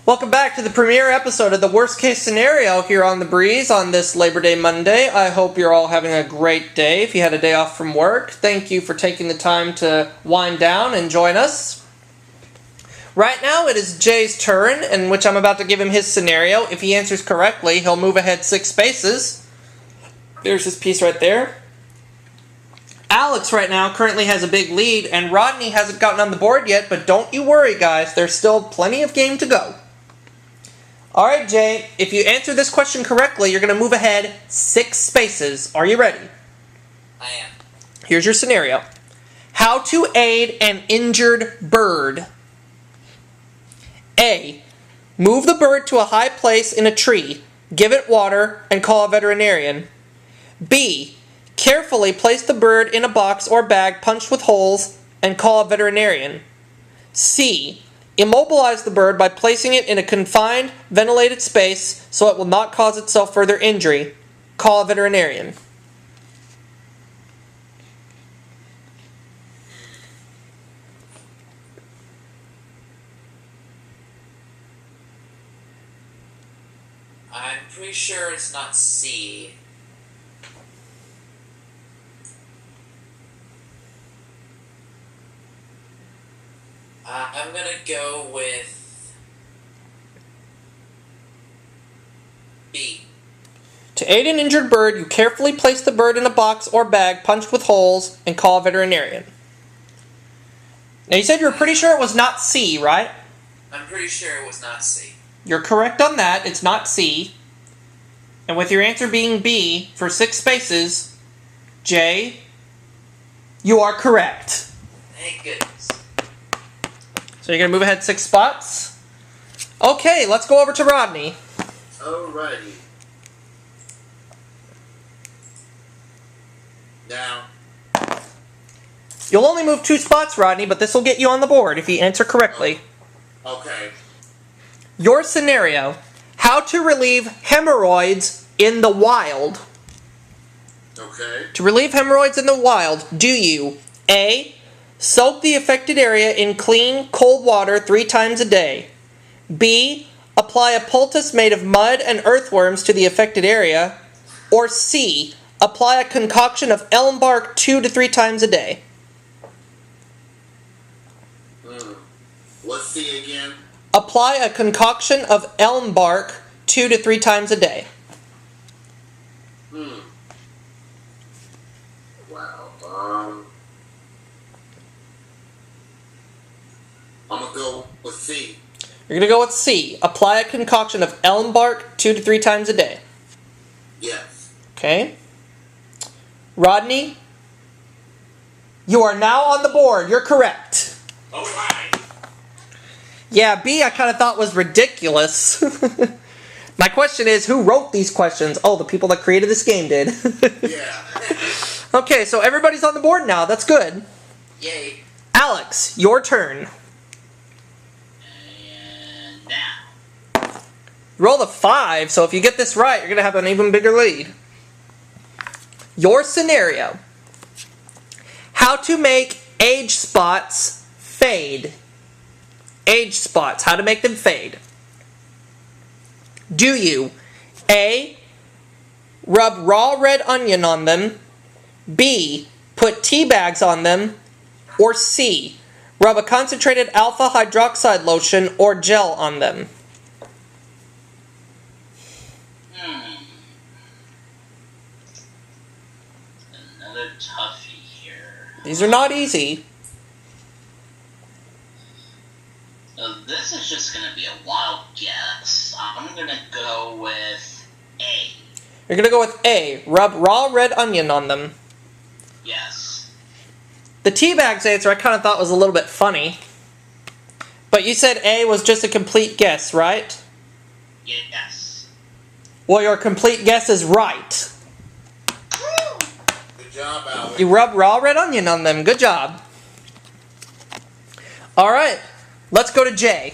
Welcome back to the premiere episode of the worst case scenario here on The Breeze on this Labor Day Monday. I hope you're all having a great day. If you had a day off from work, thank you for taking the time to wind down and join us. Right now it is Jay's turn, in which I'm about to give him his scenario. If he answers correctly, he'll move ahead 6 spaces. There's his piece right there. Alex right now currently has a big lead, and Rodney hasn't gotten on the board yet, but don't you worry, guys. There's still plenty of game to go. Alright, Jay, if you answer this question correctly, you're going to move ahead 6 spaces. Are you ready? I am. Here's your scenario. How to aid an injured bird. A. Move the bird to a high place in a tree, give it water, and call a veterinarian. B. Carefully place the bird in a box or bag punched with holes and call a veterinarian. C. Immobilize the bird by placing it in a confined, ventilated space so it will not cause itself further injury. Call a veterinarian. I'm pretty sure it's not C. I'm gonna go with B. To aid an injured bird, you carefully place the bird in a box or bag punched with holes and call a veterinarian. Now you said you were pretty sure it was not C, right? I'm pretty sure it was not C. You're correct on that. It's not C. And with your answer being B for 6 spaces, Jay, you are correct. Thank goodness. So you're going to move ahead 6 spots? Okay, let's go over to Rodney. Alrighty. Now. You'll only move 2 spots, Rodney, but this will get you on the board if you answer correctly. Okay. Your scenario, how to relieve hemorrhoids in the wild. Okay. To relieve hemorrhoids in the wild, do you A. Soak the affected area in clean, cold water 3 times a day. B. Apply a poultice made of mud and earthworms to the affected area. Or C. Apply a concoction of elm bark 2 to 3 times a day. What's C again? Apply a concoction of elm bark 2 to 3 times a day. Wow. I'm gonna go with C. You're going to go with C. Apply a concoction of elm bark 2 to 3 times a day. Yes. Okay. Rodney, you are now on the board. You're correct. Alright. Yeah, B I kind of thought was ridiculous. My question is, who wrote these questions? Oh, the people that created this game did. Yeah. Okay, so everybody's on the board now. That's good. Yay. Alex, your turn. And now. Roll the 5, so if you get this right, you're going to have an even bigger lead. Your scenario. How to make age spots fade. Age spots. How to make them fade. Do you A. Rub raw red onion on them. B. Put tea bags on them. Or C. Rub a concentrated alpha hydroxide lotion or gel on them. Another toughie here. These are not easy. This is just gonna be a wild guess. I'm gonna go with A. You're going to go with A. Rub raw red onion on them. Yes. The tea bags answer I kind of thought was a little bit funny. But you said A was just a complete guess, right? Yes. Well, your complete guess is right. Woo! Good job, Alex. You rub raw red onion on them. Good job. Alright, let's go to Jay.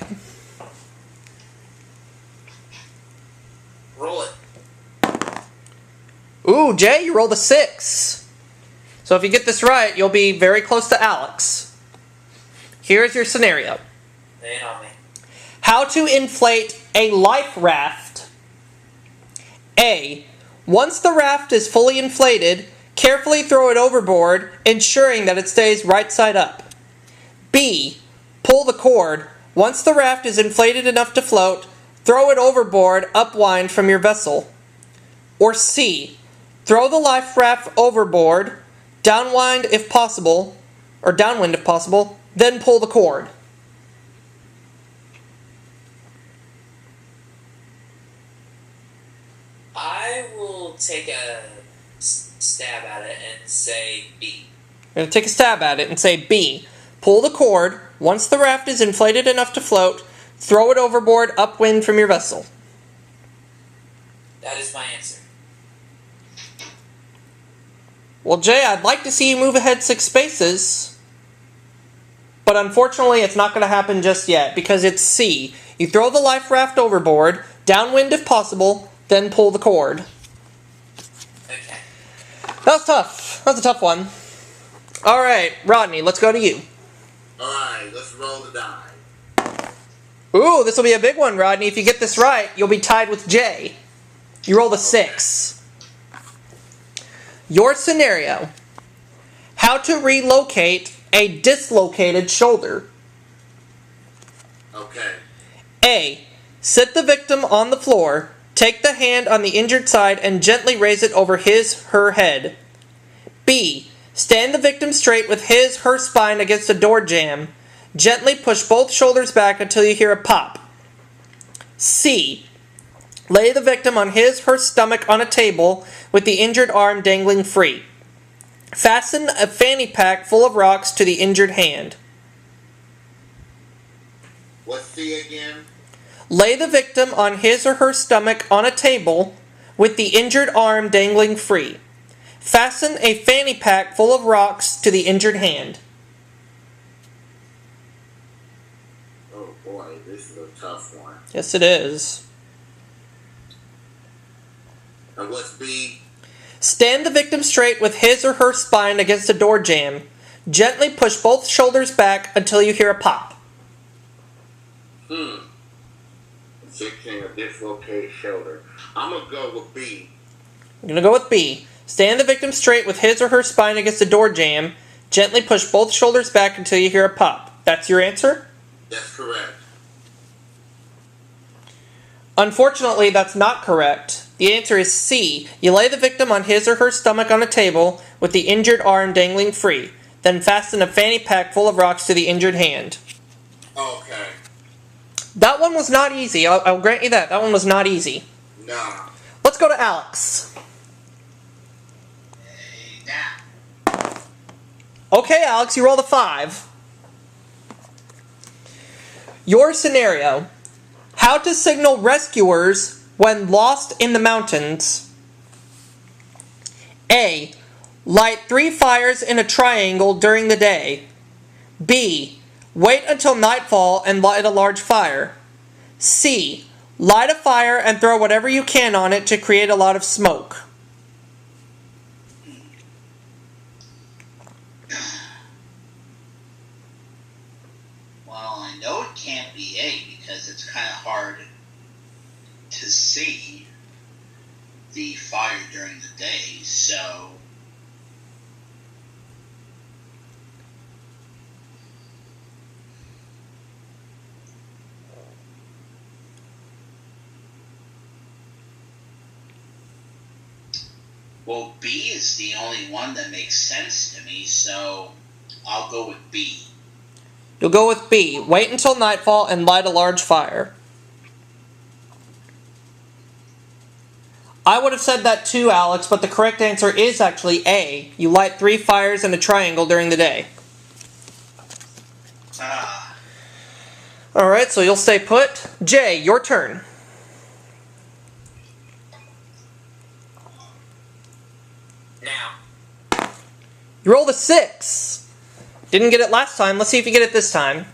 Roll it. Ooh, Jay, you rolled a 6. So if you get this right, you'll be very close to Alex. Here's your scenario. Lay it on me. How to inflate a life raft. A. Once the raft is fully inflated, carefully throw it overboard, ensuring that it stays right side up. B. Pull the cord. Once the raft is inflated enough to float, throw it overboard upwind from your vessel. Or C. Throw the life raft overboard, downwind if possible, then pull the cord. I will take a stab at it and say B. You're going to take a stab at it and say B. Pull the cord. Once the raft is inflated enough to float, throw it overboard upwind from your vessel. That is my answer. Well, Jay, I'd like to see you move ahead 6 spaces, but unfortunately it's not going to happen just yet because it's C. You throw the life raft overboard, downwind if possible, then pull the cord. Okay. That was tough. That was a tough one. Alright, Rodney, let's go to you. Alright, let's roll the die. Ooh, this will be a big one, Rodney. If you get this right, you'll be tied with Jay. You roll a 6. Your scenario. How to relocate a dislocated shoulder. Okay. A. Sit the victim on the floor. Take the hand on the injured side and gently raise it over his/her head. B. Stand the victim straight with his/her spine against a door jamb. Gently push both shoulders back until you hear a pop. C. Lay the victim on his/her stomach on a table with the injured arm dangling free. Fasten a fanny pack full of rocks to the injured hand. What's C again? Lay the victim on his/her stomach on a table with the injured arm dangling free. Fasten a fanny pack full of rocks to the injured hand. Oh boy, this is a tough one. Yes, it is. And what's B? Stand the victim straight with his/her spine against a door jamb. Gently push both shoulders back until you hear a pop. Fixing a dislocated shoulder. I'm gonna go with B. I'm going to go with B. Stand the victim straight with his/her spine against a door jamb. Gently push both shoulders back until you hear a pop. That's your answer? That's correct. Unfortunately, that's not correct. The answer is C. You lay the victim on his/her stomach on a table with the injured arm dangling free. Then fasten a fanny pack full of rocks to the injured hand. Okay. That one was not easy. I'll grant you that. That one was not easy. Nah. Let's go to Alex. Now, Okay, Alex, you rolled a 5. Your scenario. How to signal rescuers when lost in the mountains. A. Light 3 fires in a triangle during the day. B. Wait until nightfall and light a large fire. C. Light a fire and throw whatever you can on it to create a lot of smoke. well, I know it can't be A because it's kind of hard to see the fire during the day, so well, B is the only one that makes sense to me, so I'll go with B. You'll go with B. Wait until nightfall and light a large fire. I would have said that too, Alex, but the correct answer is actually A. You light 3 fires in a triangle during the day. Alright, so you'll stay put. Jay, your turn. Now. You rolled a 6. Didn't get it last time. Let's see if you get it this time.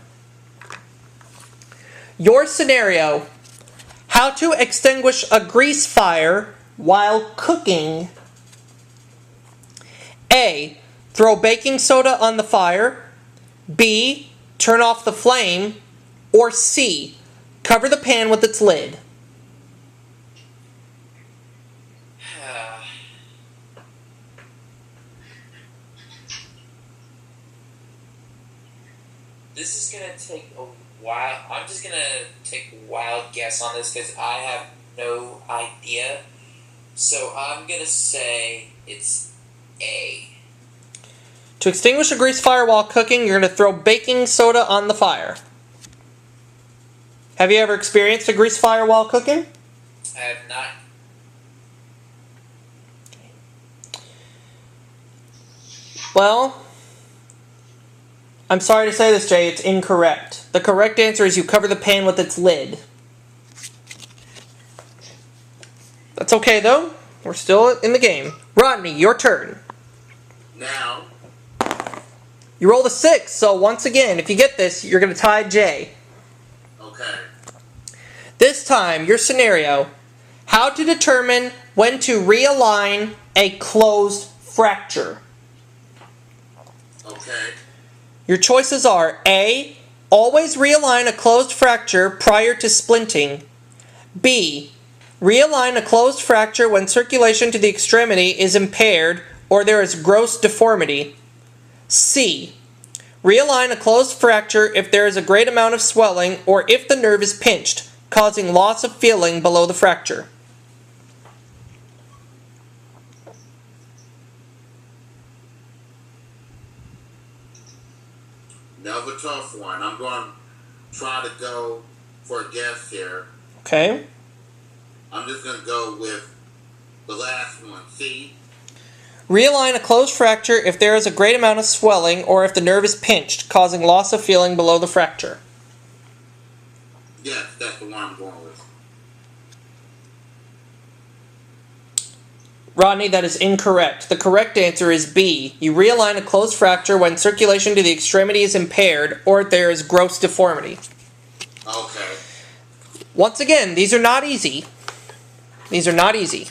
Your scenario. How to extinguish a grease fire while cooking. A. Throw baking soda on the fire. B. Turn off the flame. Or C. cover the pan with its lid. This is going to take a while. I'm just going to take a wild guess on this because I have no idea. So I'm going to say it's A. To extinguish a grease fire while cooking, you're going to throw baking soda on the fire. Have you ever experienced a grease fire while cooking? I have not. Well, I'm sorry to say this, Jay, it's incorrect. The correct answer is you cover the pan with its lid. That's okay, though. We're still in the game. Rodney, your turn. Now, You rolled a 6, so once again, if you get this, you're going to tie Jay. okay. This time, your scenario, how to determine when to realign a closed fracture. Okay. Your choices are A, always realign a closed fracture prior to splinting. B, realign a closed fracture when circulation to the extremity is impaired or there is gross deformity. C, realign a closed fracture if there is a great amount of swelling or if the nerve is pinched, causing loss of feeling below the fracture. Another tough one. I'm going to try to go for a guess here. Okay. I'm just going to go with the last one. C. Realign a closed fracture if there is a great amount of swelling or if the nerve is pinched, causing loss of feeling below the fracture. Yes, that's the one I'm going with. Rodney, that is incorrect. The correct answer is B. You realign a closed fracture when circulation to the extremity is impaired or there is gross deformity. Okay. Once again, these are not easy. These are not easy.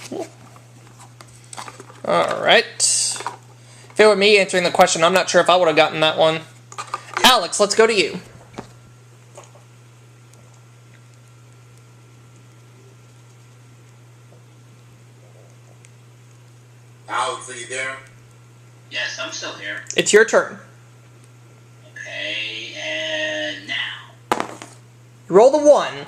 Alright. If it were me answering the question, I'm not sure if I would have gotten that one. Alex, let's go to you. Alex, are you there? Yes, I'm still here. It's your turn. Okay, and now. Roll the 1.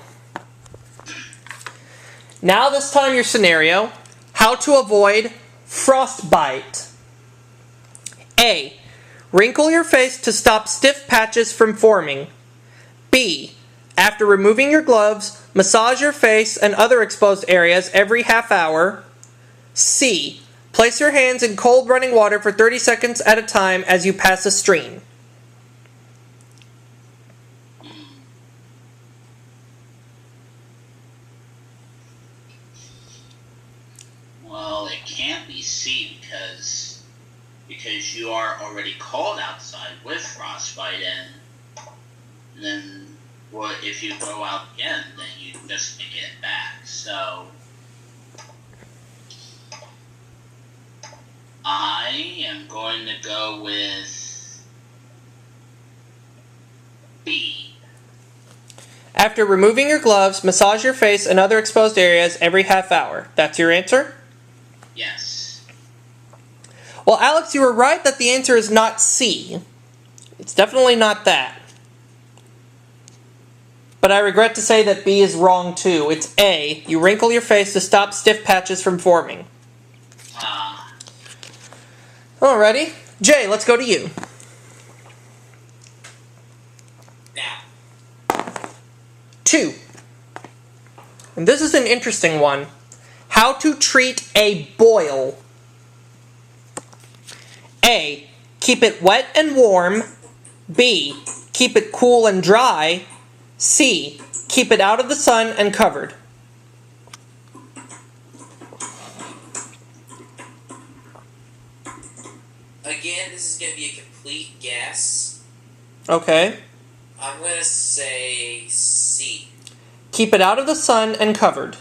Now this time your scenario, how to avoid frostbite. A, wrinkle your face to stop stiff patches from forming. B, after removing your gloves, massage your face and other exposed areas every half hour. C, place your hands in cold running water for 30 seconds at a time as you pass a stream. Well, it can't be C because you are already cold outside with frostbite, and then what if you go out again? Then you just make it back. So I am going to go with B. After removing your gloves, massage your face and other exposed areas every half hour. That's your answer? Yes. Well, Alex, you were right that the answer is not C. It's definitely not that. But I regret to say that B is wrong too. It's A. You wrinkle your face to stop stiff patches from forming. Alrighty. Jay, let's go to you. Now. 2. And this is an interesting one. How to treat a boil. A, keep it wet and warm. B, keep it cool and dry. C, keep it out of the sun and covered. Again, this is going to be a complete guess. Okay. I'm going to say C. Keep it out of the sun and covered.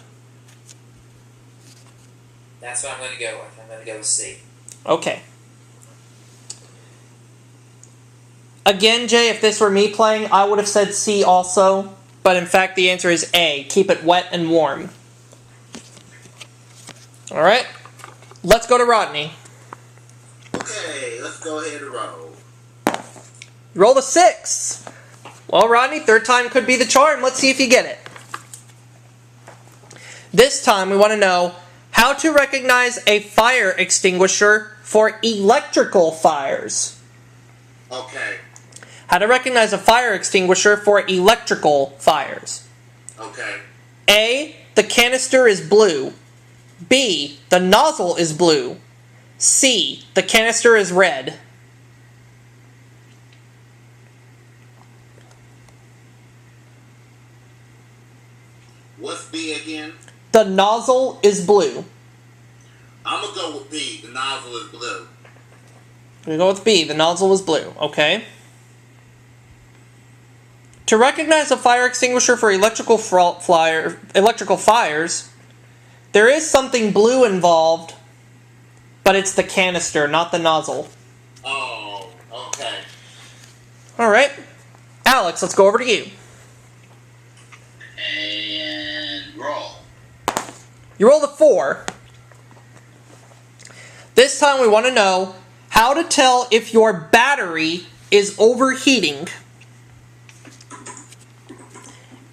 That's what I'm going to go with. I'm going to go with C. Okay. Again, Jay, if this were me playing, I would have said C also. but in fact the answer is A. Keep it wet and warm. Alright, let's go to Rodney. Okay, let's go ahead and roll. Roll the 6. Well, Rodney, third time could be the charm. Let's see if you get it. This time we want to know how to recognize a fire extinguisher for electrical fires. Okay. How to recognize a fire extinguisher for electrical fires. Okay. A, the canister is blue. B, the nozzle is blue. C, the canister is red. What's B again? The nozzle is blue. I'm going to go with B. The nozzle is blue. We go with B. The nozzle is blue. Okay. To recognize a fire extinguisher for electrical fires, there is something blue involved, but it's the canister, not the nozzle. Oh, okay. All right. Alex, let's go over to you. And roll. You roll the 4. This time we want to know how to tell if your battery is overheating.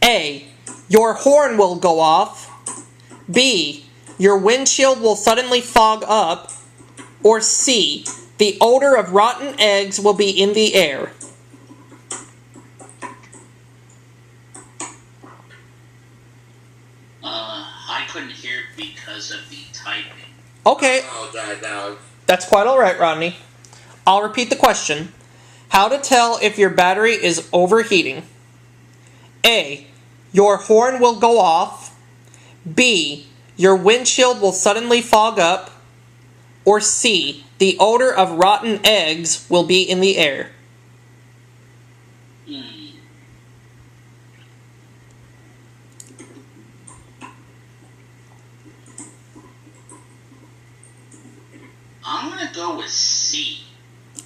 A, your horn will go off. B, your windshield will suddenly fog up. Or C, the odor of rotten eggs will be in the air. I couldn't hear because of the typing. Okay, that's quite alright, Rodney. I'll repeat the question. How to tell if your battery is overheating. A, your horn will go off. B, your windshield will suddenly fog up. Or C, the odor of rotten eggs will be in the air. I'm going to go with C.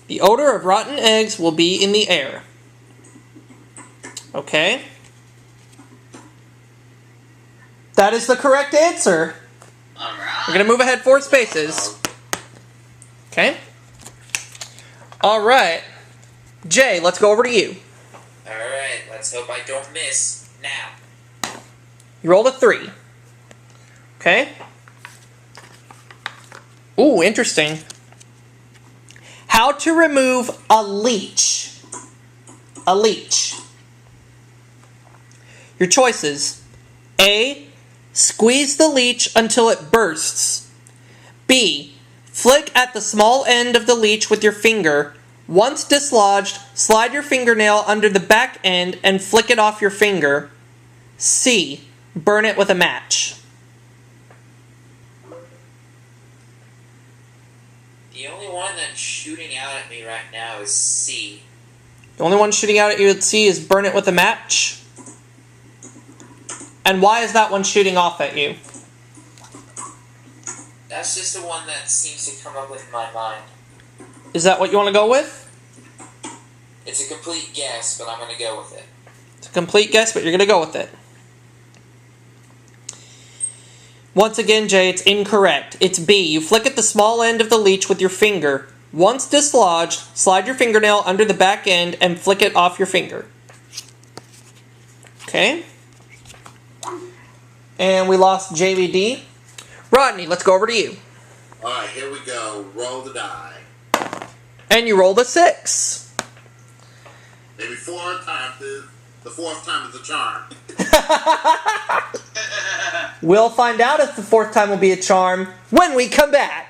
The odor of rotten eggs will be in the air. Okay. That is the correct answer. Alright. We're going to move ahead 4 spaces. Okay. Alright. Jay, let's go over to you. Alright, let's hope I don't miss now. You rolled a 3. Okay. Ooh, interesting. How to remove a leech. A leech. Your choices. A, squeeze the leech until it bursts. B, flick at the small end of the leech with your finger. Once dislodged, slide your fingernail under the back end and flick it off your finger. C, burn it with a match. The only one that's shooting out at me right now is C. The only one shooting out at you at C is burn it with a match. And why is that one shooting off at you? That's just the one that seems to come up with my mind. Is that what you want to go with? It's a complete guess, but I'm going to go with it. It's a complete guess, but you're going to go with it. Once again, Jay, it's incorrect. It's B. You flick at the small end of the leech with your finger. Once dislodged, slide your fingernail under the back end and flick it off your finger. Okay. And we lost JVD. Rodney, let's go over to you. Alright, here we go. Roll the die. And you rolled a 6. Maybe 4 times. The 4th time is a charm. We'll find out if the 4th time will be a charm when we come back.